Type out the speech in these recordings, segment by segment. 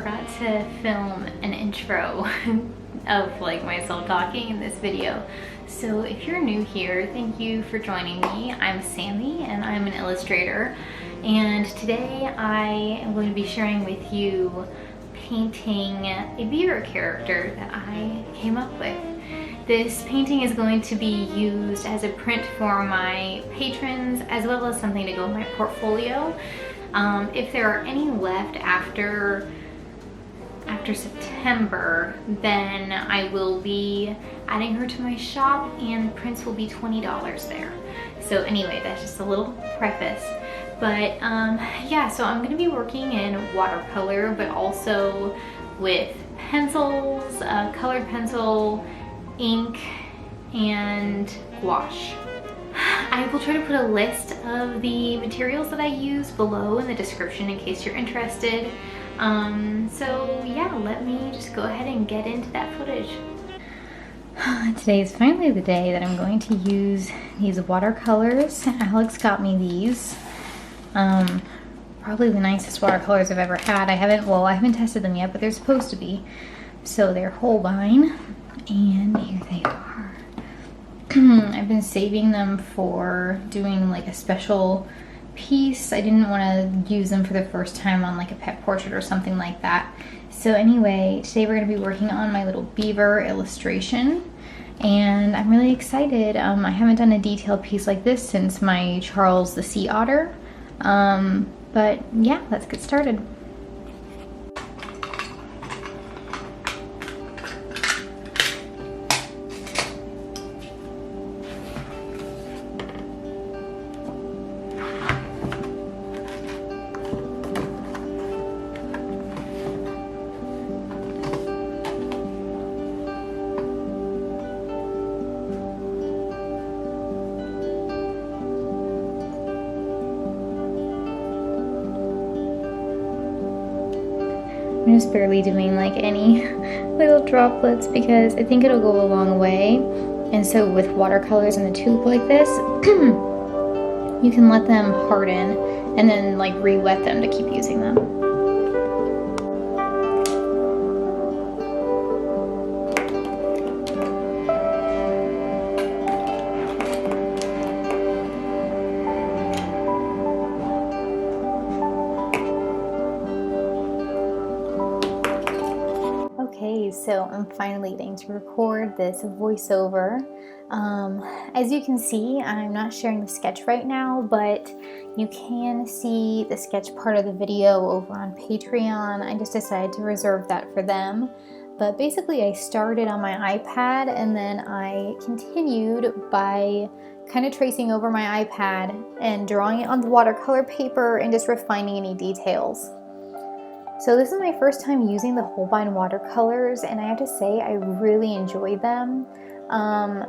forgot to film an intro of like myself talking in this video. So if you're new here, thank you for joining me. I'm Sammy and I'm an illustrator. And today I am going to be sharing with you painting a Beaver character that I came up with. This painting is going to be used as a print for my patrons as well as something to go in my portfolio. If there are any left after September, then I will be adding her to my shop and prints will be $20 there. So anyway, that's just a little preface. But yeah, so I'm going to be working in watercolor, but also with pencils, colored pencil, ink, and gouache. I will try to put a list of the materials that I use below in the description in case you're interested. So yeah, let me just go ahead and get into that footage. Today is finally the day that I'm going to use these watercolors. Alex got me these. Probably the nicest watercolors I've ever had. I haven't tested them yet, but they're supposed to be. So they're Holbein, and here they are. I've been saving them for doing like a special piece. I didn't want to use them for the first time on like a pet portrait or something like that. So anyway, today we're going to be working on my little beaver illustration, and I'm really excited. I haven't done a detailed piece like this since my Charles the Sea Otter. But yeah, let's get started. I'm just barely doing like any little droplets because I think it'll go a long way. And so with watercolors in the tube like this, you can let them harden and then like re-wet them to keep using them. Okay, so I'm finally getting to record this voiceover. As you can see, I'm not sharing the sketch right now, but you can see the sketch part of the video over on Patreon. I just decided to reserve that for them. But basically I started on my iPad and then I continued by kind of tracing over my iPad and drawing it on the watercolor paper and just refining any details. So this is my first time using the Holbein watercolors, and I have to say I really enjoyed them.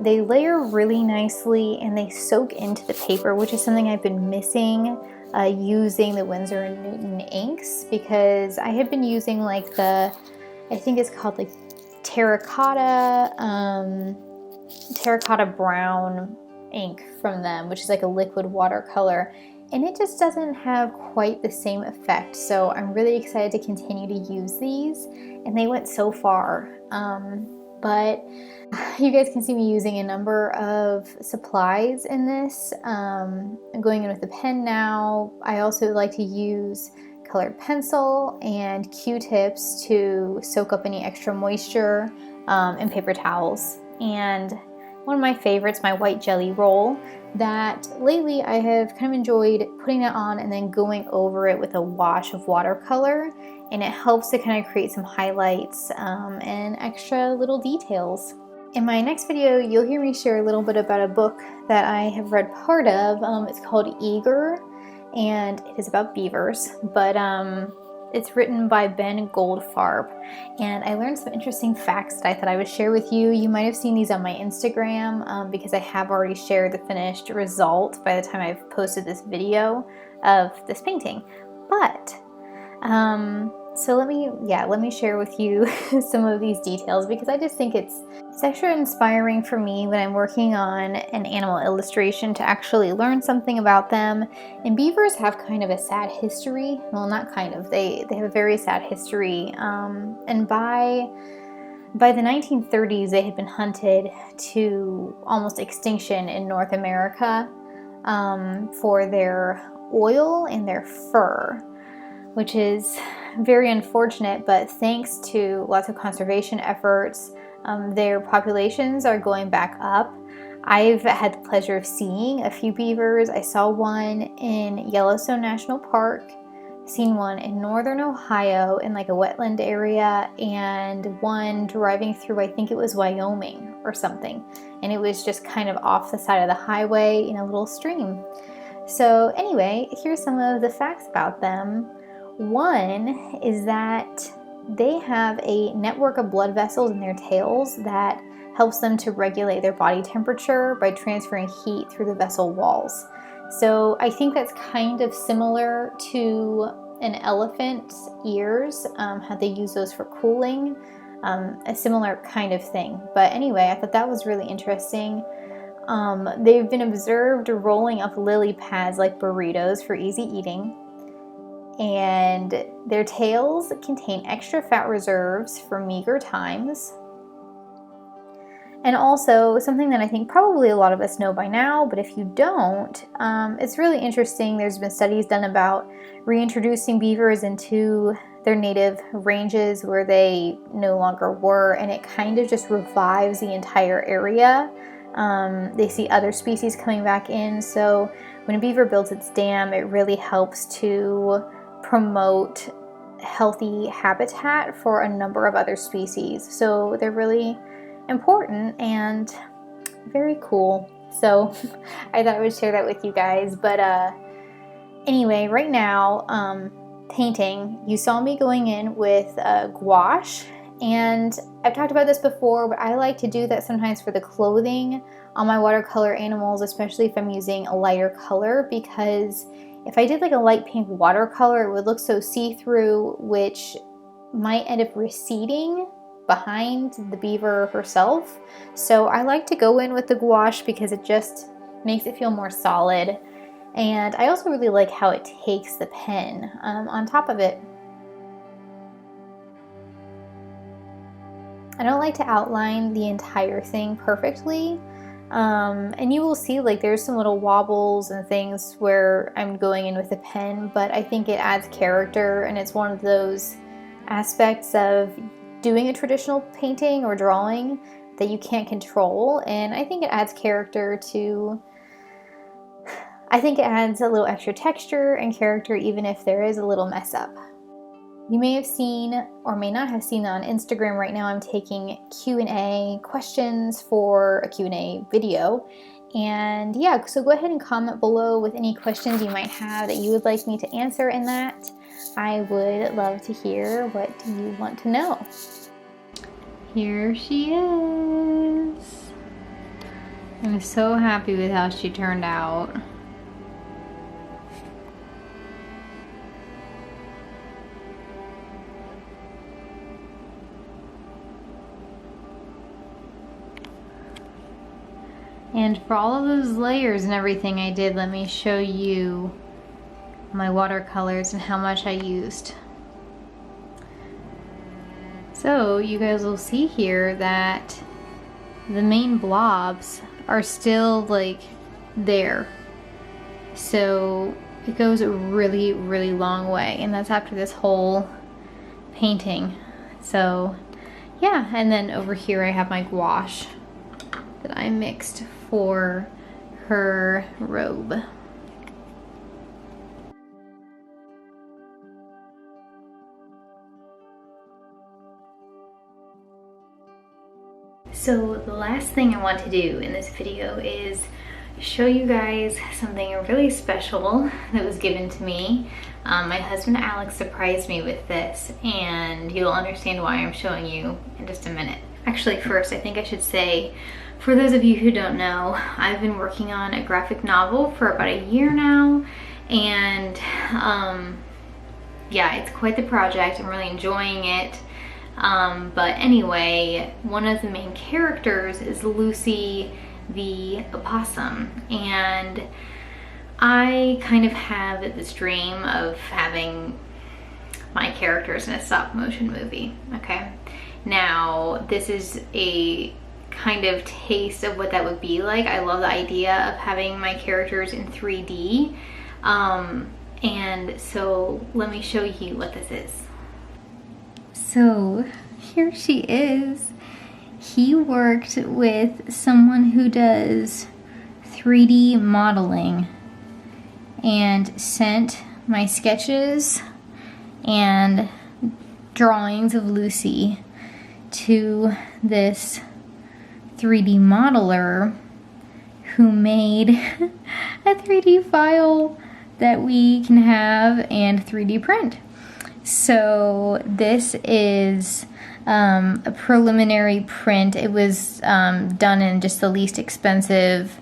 They layer really nicely and they soak into the paper, which is something I've been missing using the Winsor & Newton inks, because I had been using like I think it's called like terracotta brown ink from them, which is like a liquid watercolor. And it just doesn't have quite the same effect. So I'm really excited to continue to use these, and they went so far. But you guys can see me using a number of supplies in this. I'm going in with a pen now. I also like to use colored pencil and Q-tips to soak up any extra moisture, and paper towels. And one of my favorites, my white jelly roll, that lately I have kind of enjoyed putting it on and then going over it with a wash of watercolor, and it helps to kind of create some highlights and extra little details. In my next video, you'll hear me share a little bit about a book that I have read part of. It's called Eager, and it is about beavers, but it's written by Ben Goldfarb, and I learned some interesting facts that I thought I would share with you. You might have seen these on my Instagram because I have already shared the finished result by the time I've posted this video of this painting. But So let me share with you some of these details, because I just think it's extra inspiring for me when I'm working on an animal illustration to actually learn something about them. And beavers have kind of a sad history. Well, not kind of, they have a very sad history. And by the 1930s, they had been hunted to almost extinction in North America for their oil and their fur, which is very unfortunate, but thanks to lots of conservation efforts, their populations are going back up. I've had the pleasure of seeing a few beavers. I saw one in Yellowstone National Park, seen one in northern Ohio in like a wetland area, and one driving through, I think it was Wyoming or something, and it was just kind of off the side of the highway in a little stream. So anyway, here's some of the facts about them. One is that they have a network of blood vessels in their tails that helps them to regulate their body temperature by transferring heat through the vessel walls. So I think that's kind of similar to an elephant's ears, how they use those for cooling, a similar kind of thing. But anyway, I thought that was really interesting. They've been observed rolling up lily pads like burritos for easy eating. And their tails contain extra fat reserves for meager times. And also, something that I think probably a lot of us know by now, but if you don't, it's really interesting. There's been studies done about reintroducing beavers into their native ranges where they no longer were, and it kind of just revives the entire area. They see other species coming back in, so when a beaver builds its dam, it really helps to promote healthy habitat for a number of other species. So they're really important and very cool. So I thought I would share that with you guys. But anyway, right now, painting, you saw me going in with gouache, and I've talked about this before, but I like to do that sometimes for the clothing on my watercolor animals, especially if I'm using a lighter color, because if I did like a light pink watercolor, it would look so see-through, which might end up receding behind the beaver herself. So I like to go in with the gouache because it just makes it feel more solid. And I also really like how it takes the pen on top of it. I don't like to outline the entire thing perfectly. And you will see like there's some little wobbles and things where I'm going in with a pen, but I think it adds character, and it's one of those aspects of doing a traditional painting or drawing that you can't control, and I think it adds character to, I think it adds a little extra texture and character even if there is a little mess up. You may have seen or may not have seen on Instagram right now I'm taking Q&A questions for a Q&A video. And yeah, so go ahead and comment below with any questions you might have that you would like me to answer in that. I would love to hear what you want to know. Here she is. I'm so happy with how she turned out. And for all of those layers and everything I did, let me show you my watercolors and how much I used. So you guys will see here that the main blobs are still like there. So it goes a really, really long way, and that's after this whole painting. So yeah, and then over here I have my gouache that I mixed for her robe. So the last thing I want to do in this video is show you guys something really special that was given to me. My husband Alex surprised me with this, and you'll understand why I'm showing you in just a minute. Actually, first I think I should say, for those of you who don't know, I've been working on a graphic novel for about a year now, and yeah, it's quite the project. I'm really enjoying it. But anyway, one of the main characters is Lucy the opossum, and I kind of have this dream of having my characters in a stop motion movie, okay? Now, this is a kind of taste of what that would be like. I love the idea of having my characters in 3D. And so let me show you what this is. So here she is. He worked with someone who does 3D modeling and sent my sketches and drawings of Lucy to this 3D modeler who made a 3D file that we can have and 3D print. So this is a preliminary print. It was done in just the least expensive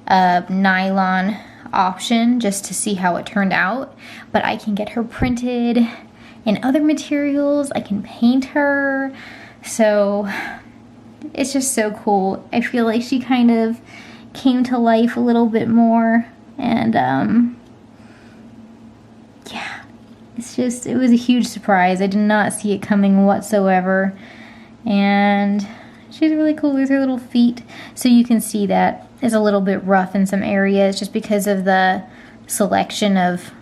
nylon option just to see how it turned out, but I can get her printed in other materials. I can paint her, so it's just so cool. I feel like she kind of came to life a little bit more, and yeah, it was a huge surprise. I did not see it coming whatsoever, and she's really cool with her little feet. So you can see that is a little bit rough in some areas just because of the selection of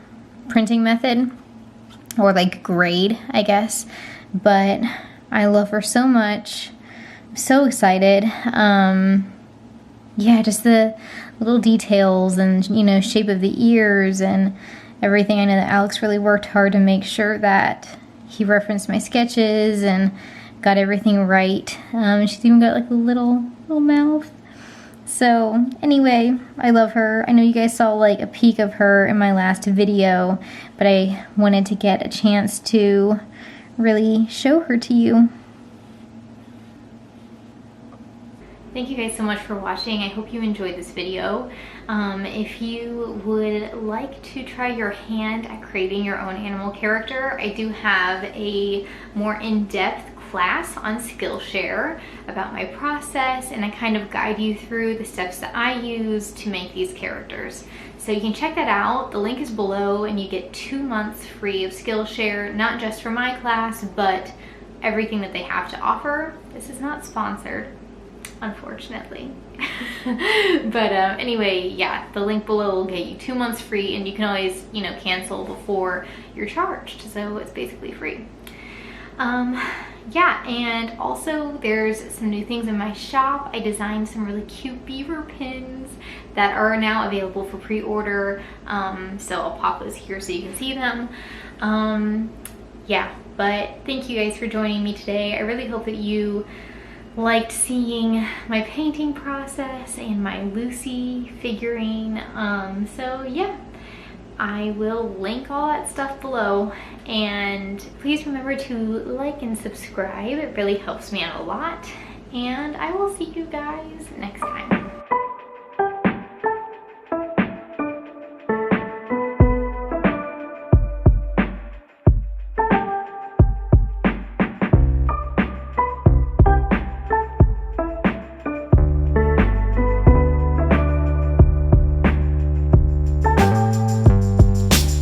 printing method, or like grade, I guess. But I love her so much. I'm so excited. Yeah, just the little details and, you know, shape of the ears and everything. I know that Alex really worked hard to make sure that he referenced my sketches and got everything right. She's even got like a little mouth. So anyway, I love her. I know you guys saw like a peek of her in my last video, but I wanted to get a chance to really show her to you. Thank you guys so much for watching. I hope you enjoyed this video. If you would like to try your hand at creating your own animal character, I do have a more in-depth class on Skillshare about my process, and I kind of guide you through the steps that I use to make these characters. So you can check that out. The link is below, and you get 2 months free of Skillshare, not just for my class, but everything that they have to offer. This is not sponsored, unfortunately. But anyway, yeah, the link below will get you 2 months free, and you can always, you know, cancel before you're charged, so it's basically free. Yeah, and also there's some new things in my shop. I designed some really cute beaver pins that are now available for pre-order, so I'll pop those here so you can see them. Yeah, but thank you guys for joining me today. I really hope that you liked seeing my painting process and my Lucy figurine. So yeah, I will link all that stuff below, and please remember to like and subscribe. It really helps me out a lot, and I will see you guys next time.